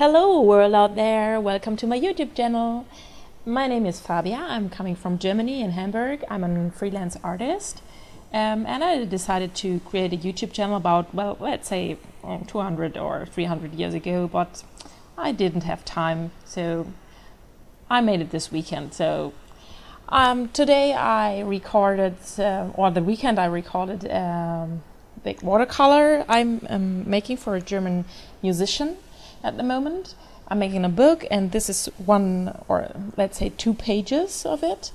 Hello world out there, welcome to my YouTube channel. My name is Fabia, I'm coming from Germany in Hamburg. I'm a freelance artist and I decided to create a YouTube channel about, well, let's say 200 or 300 years ago, but I didn't have time, so I made it this weekend. So today I recorded, or the weekend I recorded big watercolor I'm making for a German musician. At the moment I'm making a book, and this is one, or let's say 2 pages of it.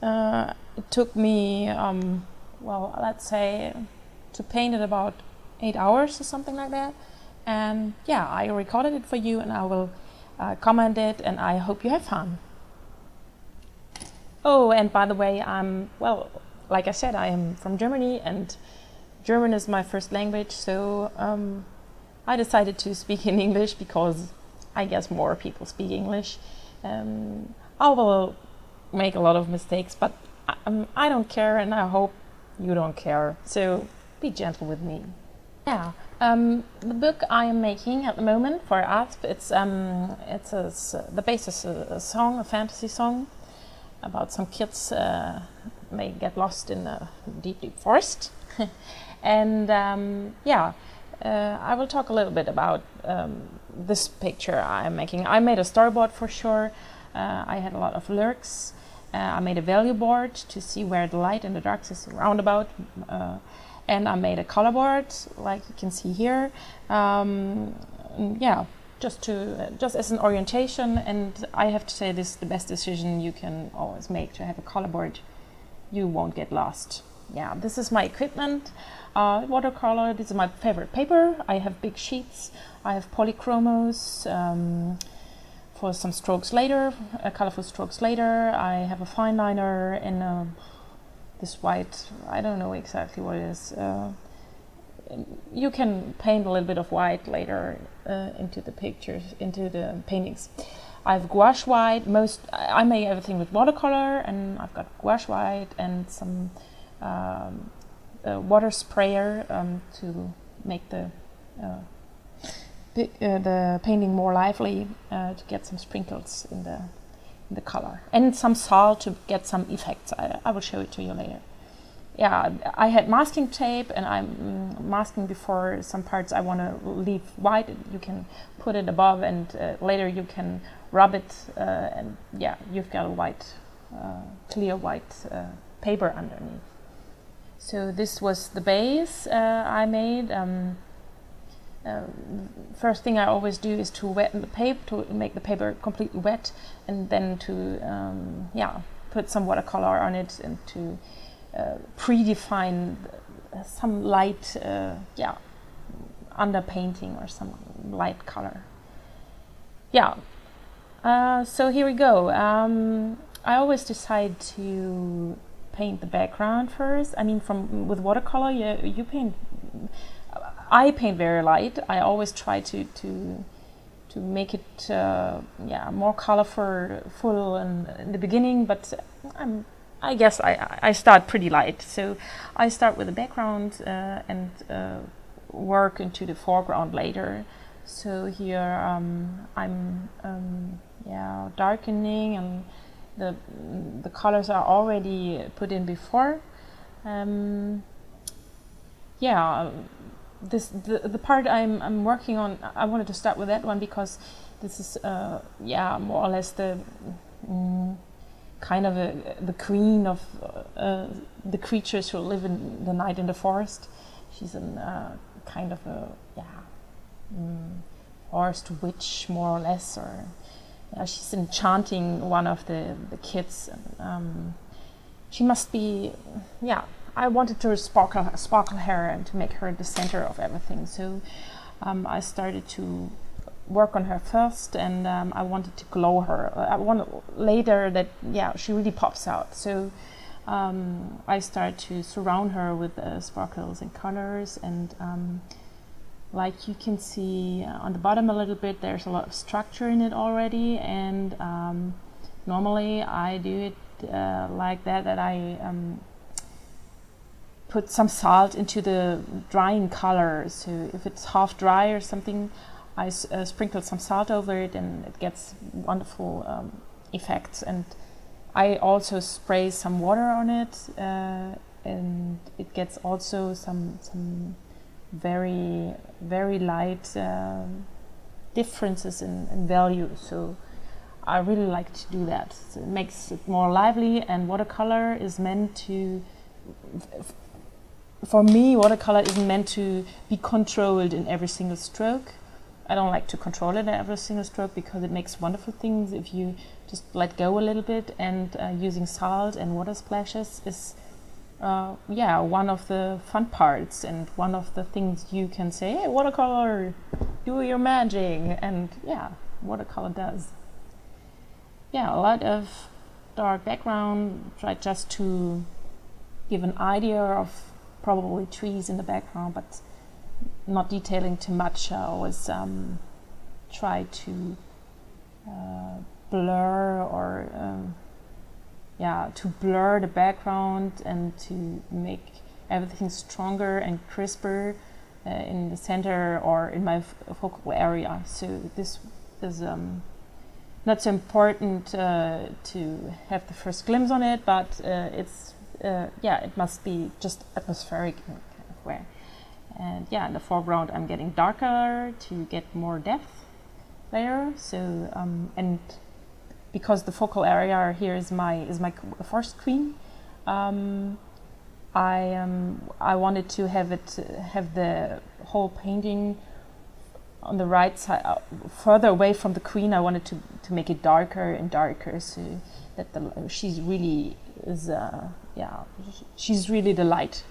It took me well, let's say to paint it about 8 hours or something like that, and yeah, I recorded it for you and I will comment it, and I hope you have fun. Oh, and by the way, well, like I said, I am from Germany and German is my first language, so I decided to speak in English because I guess more people speak English. I will make a lot of mistakes, but I don't care, and I hope you don't care. So be gentle with me. Yeah, the book I am making at the moment for Asps, the base is a song, a fantasy song about some kids may get lost in a deep, deep forest, and yeah. I will talk a little bit about this picture I'm making. I made a storyboard for sure. I had a lot of lyrics. I made a value board to see where the light and the dark is roundabout. And I made a color board, like you can see here. Yeah, just as an orientation. And I have to say, this is the best decision you can always make, to have a color board. You won't get lost. Yeah, this is my equipment. Watercolor, this is my favorite paper. I have big sheets. I have polychromos for some strokes later, colorful strokes later. I have a fine liner in this white, I don't know exactly what it is. You can paint a little bit of white later into the pictures, into the paintings. I have gouache white. I make everything with watercolor, and I've got gouache white and some water sprayer to make the painting more lively, to get some sprinkles in the color, and some salt to get some effects. I will show it to you later. Yeah, I had masking tape, and I'm masking before some parts I want to leave white. You can put it above, and later you can rub it, and yeah, you've got a white, clear white paper underneath. So this was the base I made. First thing I always do is to wet the paper, to make the paper completely wet, and then to yeah, put some watercolor on it, and to predefine some light, yeah, underpainting or some light color. Yeah. So here we go. I always decide to paint the background first. I mean, with watercolor, you paint. I paint very light. I always try to make it yeah, more colorful in the beginning, but I guess I start pretty light. So I start with the background and work into the foreground later. So here I'm yeah, darkening, and the colors are already put in before. Yeah, the part I'm working on, I wanted to start with that one because this is yeah, more or less the kind of the queen of the creatures who live in the night in the forest. She's a kind of a, yeah, forest witch, more or less, or she's enchanting one of the kids. She must be, yeah, I wanted to sparkle her and to make her the center of everything. So I started to work on her first, and I wanted to glow her. I wanted later that, yeah, she really pops out. So I started to surround her with sparkles and colors, and like you can see on the bottom a little bit, there's a lot of structure in it already, and normally I do it like that I put some salt into the drying color. So if it's half dry or something, I sprinkled some salt over it, and it gets wonderful effects. And I also spray some water on it, and it gets also some very, very light differences in value. So I really like to do that. So it makes it more lively, and watercolor is meant to, for me, watercolor isn't meant to be controlled in every single stroke. I don't like to control it in every single stroke, because it makes wonderful things if you just let go a little bit. And using salt and water splashes is one of the fun parts, and one of the things you can say, hey, watercolor, do your magic. And yeah, watercolor does. Yeah, a lot of dark background, tried just to give an idea of probably trees in the background, but not detailing too much. I always try to blur or to blur the background and to make everything stronger and crisper in the center or in my focal area. So this is not so important to have the first glimpse on it, but it must be just atmospheric kind of way. And yeah, in the foreground I'm getting darker to get more depth there. So and because the focal area here is my first queen, I wanted to have the whole painting on the right side, further away from the queen. I wanted to make it darker and darker, so that she's really she's really the light.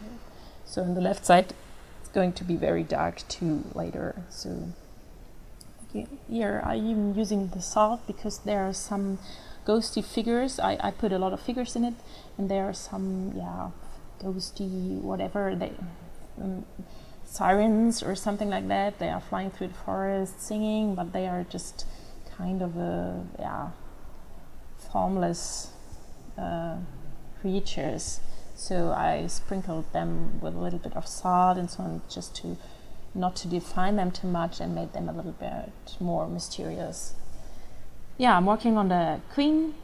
So on the left side it's going to be very dark too later. So here I'm using the salt because there are some ghosty figures. I put a lot of figures in it, and there are some ghosty whatever sirens or something like that. They are flying through the forest singing, but they are just kind of formless creatures. So I sprinkled them with a little bit of salt and so on, just to not to define them too much, and made them a little bit more mysterious. Yeah, I'm working on the queen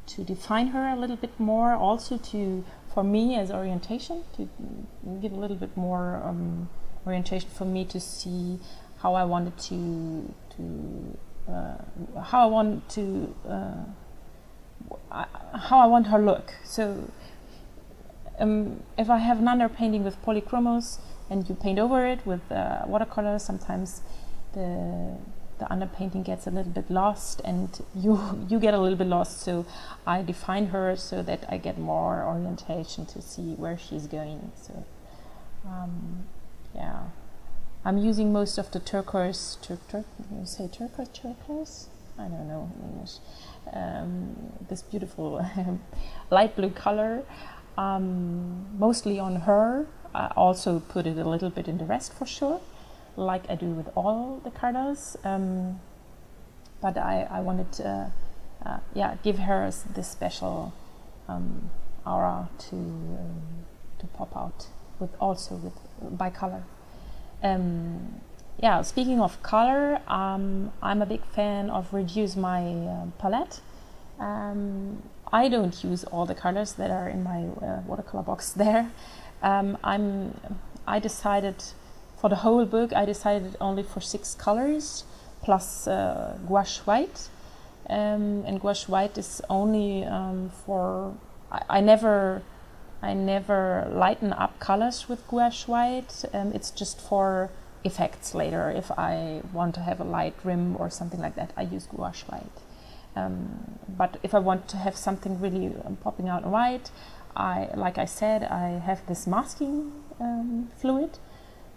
to define her a little bit more, also for me as orientation, to give a little bit more orientation for me to see how I wanted how I want her look. So if I have an underpainting with polychromos and you paint over it with watercolor, sometimes the underpainting gets a little bit lost, and you get a little bit lost. So I define her so that I get more orientation to see where she's going. So I'm using most of the turquoise. You say turquoise? I don't know in English. This beautiful light blue color, mostly on her. I also put it a little bit in the rest for sure, like I do with all the cardos, but I wanted to give her this special aura to pop out by color. Speaking of color, I'm a big fan of reduce my palette. I don't use all the colors that are in my watercolor box there. I decided for the whole book, I decided only for 6 colors plus gouache white, and gouache white is only for I never lighten up colors with gouache white. It's just for effects later. If I want to have a light rim or something like that, I use gouache white. But if I want to have something really popping out in white, like I said, I have this masking fluid,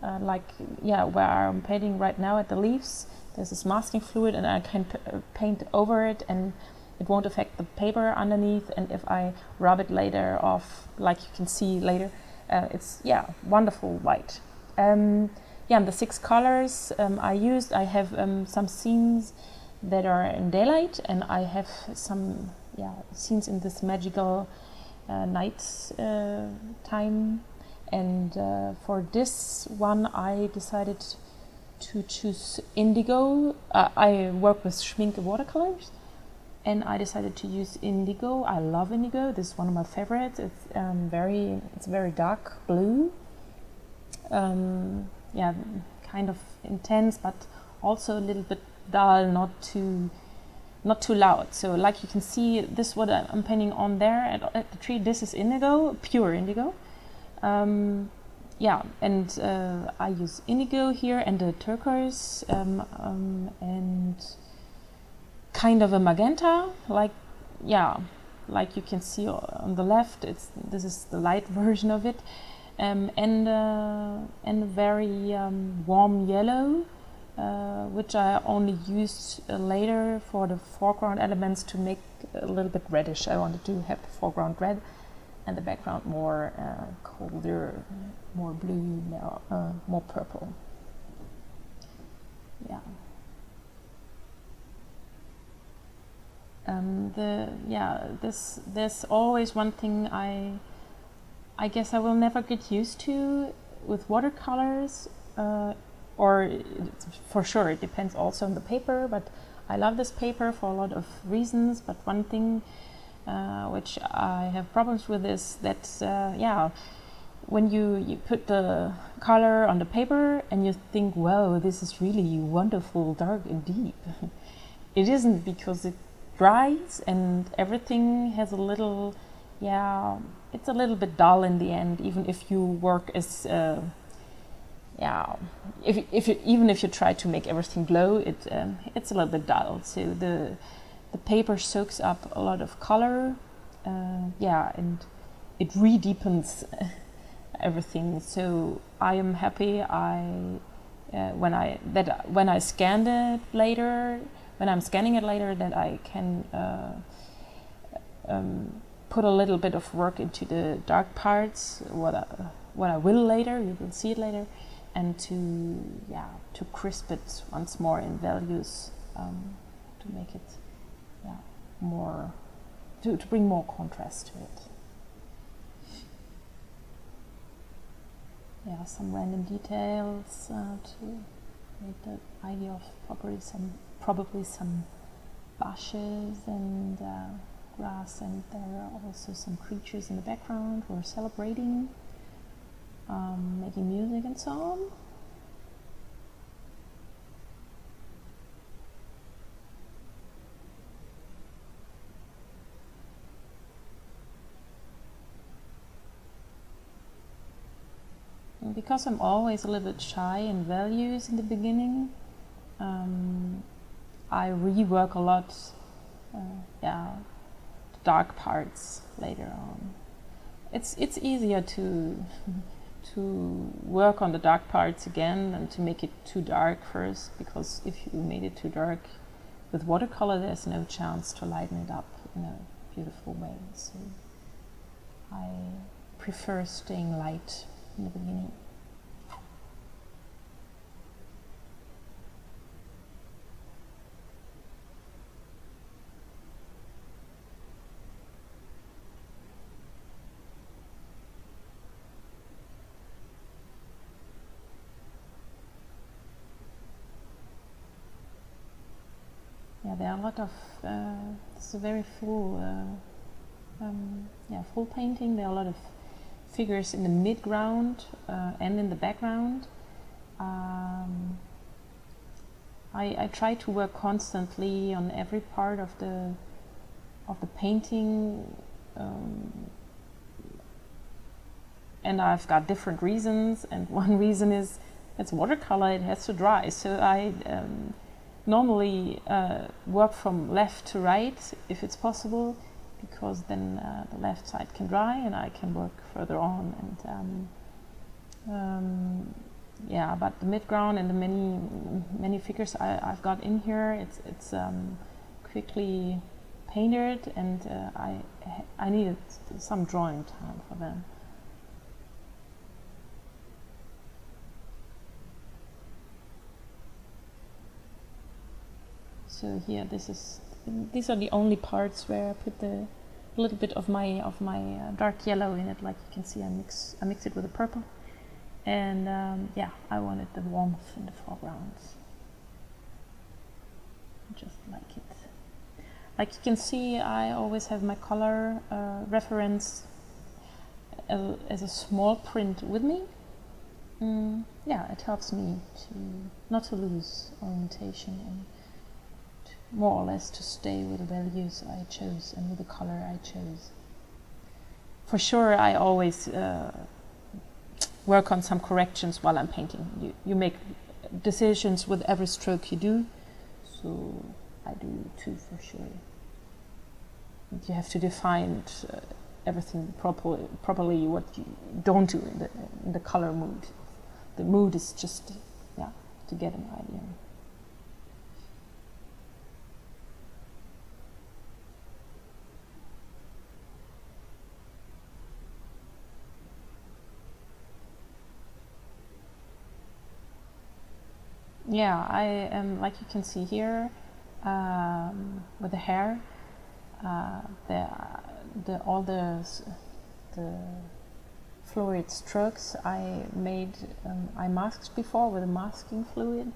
where I'm painting right now at the leaves. There's this masking fluid, and I can paint over it, and it won't affect the paper underneath. And if I rub it later off, like you can see later, it's wonderful white. And the 6 colors I have some scenes that are in daylight, and I have some scenes in this magical night time. And for this one I decided to choose indigo. I work with Zwielichtgestalten watercolors, and I decided to use indigo. I love indigo. This is one of my favorites. It's very dark blue. Yeah, kind of intense, but also a little bit dull, not too loud. So like you can see, this is what I'm painting on there at the tree. This is indigo, pure indigo. Yeah, and I use indigo here and the turquoise and kind of a magenta, like you can see on the left. This is the light version of it, and a very warm yellow, which I only used later for the foreground elements to make a little bit reddish. I wanted to have the foreground red and the background more colder, more blue, more purple. Yeah. There's always one thing I guess I will never get used to with watercolors, or for sure it depends also on the paper, but I love this paper for a lot of reasons. But one thing which I have problems with is that when you put the color on the paper and you think, wow, this is really wonderful, dark and deep. It isn't, because it dries and everything has a little, it's a little bit dull in the end, even if you work as even if you try to make everything glow, it's a little bit dull. So the paper soaks up a lot of color, and it re-deepens everything. So I am happy when I'm scanning it later, that I can put a little bit of work into the dark parts, what I will later, you will see it later, and to crisp it once more in values, to make it more, to bring more contrast to it. Some random details to make the idea of probably some bushes and grass, and there are also some creatures in the background who are celebrating, making music and so on. And because I'm always a little bit shy in values in the beginning, I rework a lot the dark parts later on. It's easier to work on the dark parts again and to make it too dark first, because if you made it too dark with watercolor, there's no chance to lighten it up in a beautiful way. So I prefer staying light in the beginning. There are a lot of, it's a very full painting. There are a lot of figures in the midground and in the background. I try to work constantly on every part of the painting, and I've got different reasons. And one reason is it's watercolor; it has to dry. So I normally work from left to right if it's possible, because then the left side can dry and I can work further on. And but the midground and the many figures I've got in here, it's quickly painted, and I needed some drawing time for them. So here, these are the only parts where I put a little bit of my dark yellow in it. Like you can see, I mix it with the purple, And yeah, I wanted the warmth in the foreground. Just like it. Like you can see, I always have my color reference as a small print with me. Yeah, it helps me to not to lose orientation and more or less to stay with the values I chose and with the color I chose. For sure, I always work on some corrections while I'm painting. You make decisions with every stroke you do, so I do too for sure. And you have to define everything properly what you don't do in the color mood. The mood is just, yeah, to get an idea. Yeah, I am, like you can see here, with the hair, all the fluid strokes I made, I masked before with a masking fluid,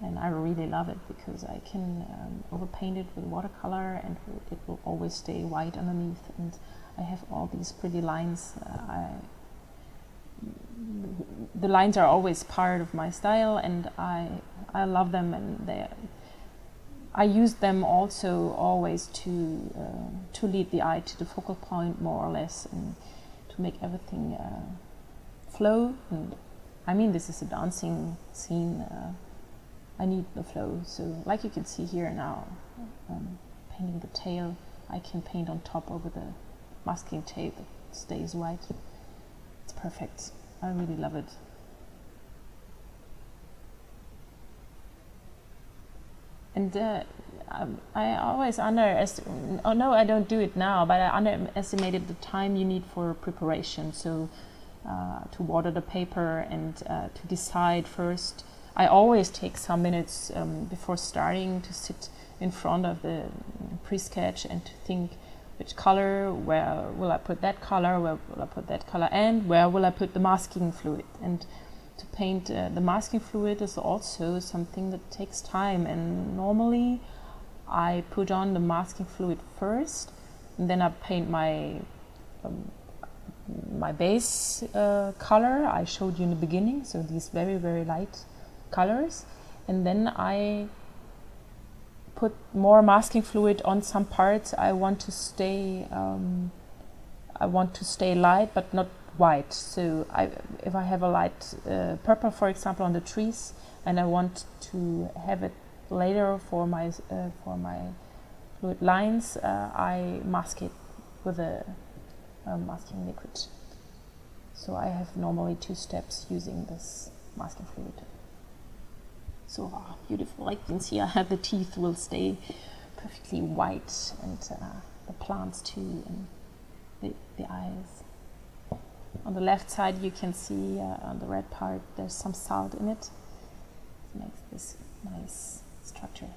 and I really love it because I can overpaint it with watercolor and it will always stay white underneath, and I have all these pretty lines. The lines are always part of my style, and I love them, and I use them also always to lead the eye to the focal point more or less, and to make everything flow. And I mean, this is a dancing scene. I need the flow. So, like you can see here now, painting the tail, I can paint on top over the masking tape. It stays white. It's perfect. I really love it. And I always underestimate, oh no, I don't do it now, but I underestimated the time you need for preparation. So to water the paper and to decide first. I always take some minutes before starting to sit in front of the pre-sketch and to think which color, where will I put that color, where will I put that color, and where will I put the masking fluid. And to paint the masking fluid is also something that takes time, and normally I put on the masking fluid first, and then I paint my my base color I showed you in the beginning, so these very, very light colors, and then I put more masking fluid on some parts I want to stay light but not white. So if I have a light purple, for example, on the trees, and I want to have it later for my fluid lines, I mask it with a masking liquid. So I have normally 2 steps using this masking fluid. So beautiful, like you can see, the teeth will stay perfectly white, and the plants too, and the eyes. On the left side you can see on the red part there's some salt in it. It makes this nice structure.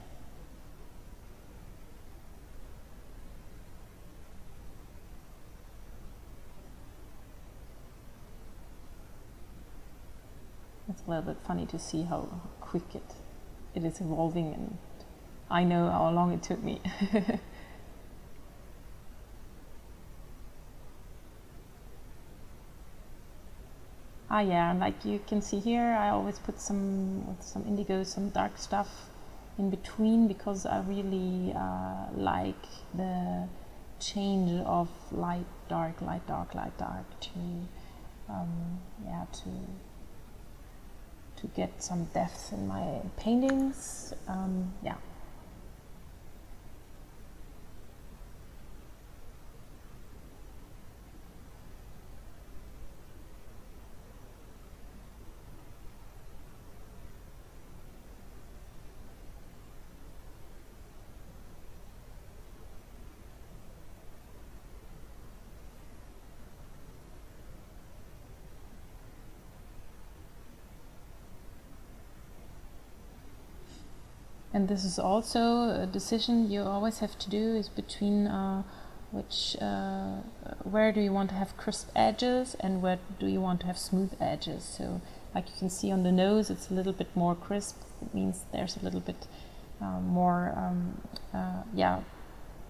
It's a little bit funny to see how quick it is evolving, and I know how long it took me. Yeah, and like you can see here, I always put some indigo, some dark stuff in between, because I really like the change of light, dark, light, dark, light, dark to get some depth in my paintings. Yeah. And this is also a decision you always have to do, is between which where do you want to have crisp edges and where do you want to have smooth edges. So like you can see on the nose, it's a little bit more crisp. It means there's a little bit more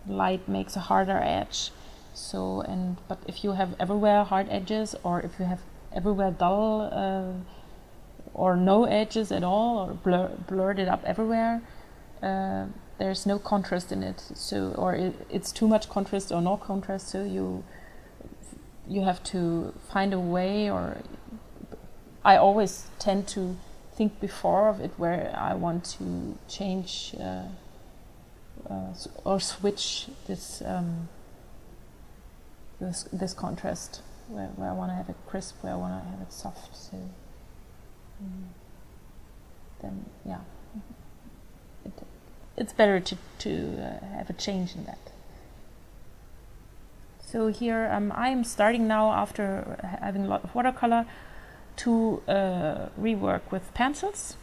light makes a harder edge. So but if you have everywhere hard edges, or if you have everywhere dull or no edges at all, or blurred it up everywhere, there's no contrast in it. So it's too much contrast or no contrast. So you have to find a way, or I always tend to think before of it where I want to change or switch this this contrast, where I want to have it crisp, where I want to have it soft. So then it's better to have a change in that. So here I'm starting now, after having a lot of watercolor, to rework with pencils.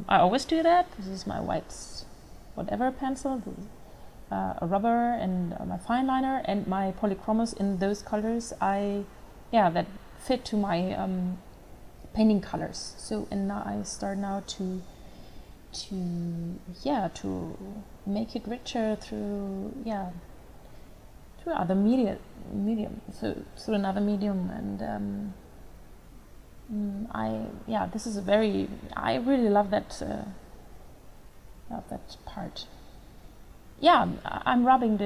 I always do that. This is my white whatever pencil, a rubber, and my fine liner, and my polychromos in those colors that fit to my painting colors. So and now I start now to make it richer through other medium, so through another medium. And this is I really love that part. I'm rubbing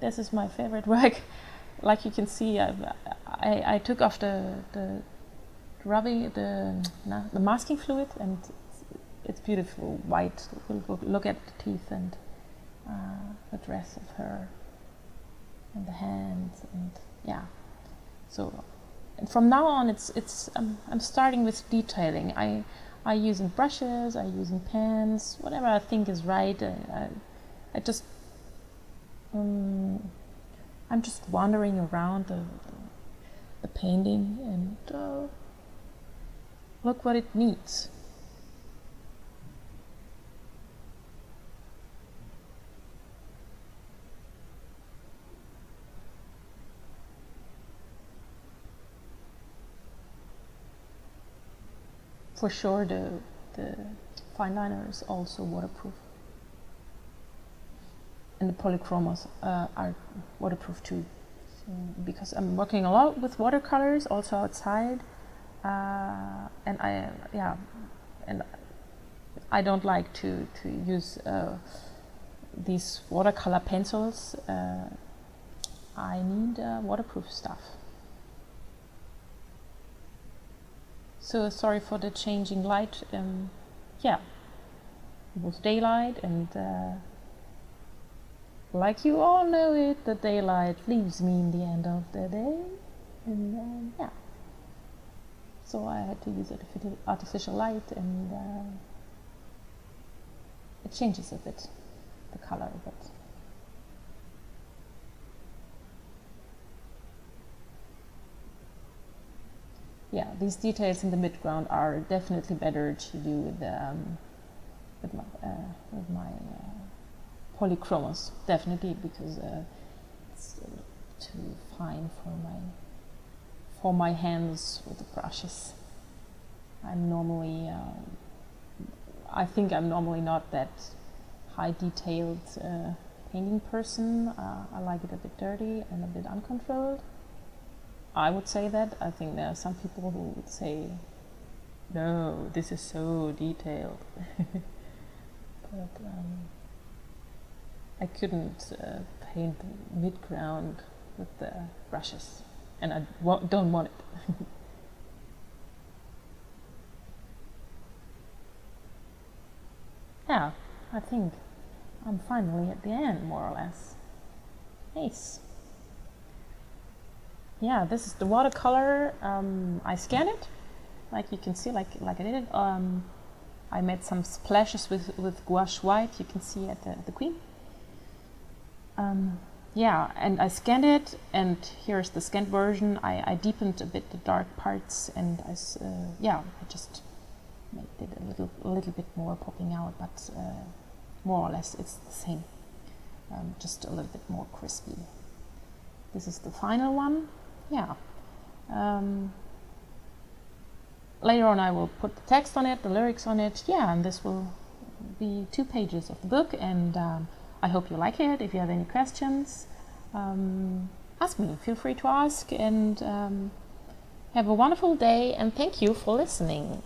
this is my favorite work. Like you can see, I took off the rubbing, the masking fluid, and it's beautiful white. We'll look at the teeth and the dress of her and the hands, and so. And from now on, I'm starting with detailing. I using brushes, I using pens, whatever I think is right. I just I'm just wandering around the painting, and look what it needs. For sure, the fine liner is also waterproof, and the polychromos are waterproof too. So, because I'm working a lot with watercolors, also outside, and I don't like to use these watercolor pencils. I need waterproof stuff. So sorry for the changing light. It was daylight, and like you all know it, the daylight leaves me in the end of the day, and so I had to use artificial light, and it changes a bit, the color a bit. These details in the midground are definitely better to do with my polychromos, definitely, because it's too fine for my hands with the brushes. I'm normally, I think I'm normally not that high detailed painting person. I like it a bit dirty and a bit uncontrolled. I would say that. I think there are some people who would say, no, this is so detailed. But I couldn't paint midground with the brushes, and I don't want it. I think I'm finally at the end, more or less. Nice. This is the watercolor. I scanned it, like you can see, like I did it. I made some splashes with gouache white. You can see at the queen. And I scanned it, and here's the scanned version. I deepened a bit the dark parts, and I just made it a little bit more popping out, but more or less it's the same. Just a little bit more crispy. this is the final one. Yeah. Later on I will put the text on it, the lyrics on it. Yeah, and this will be 2 pages of the book, and I hope you like it. If you have any questions, ask me. Feel free to ask, and have a wonderful day, and thank you for listening.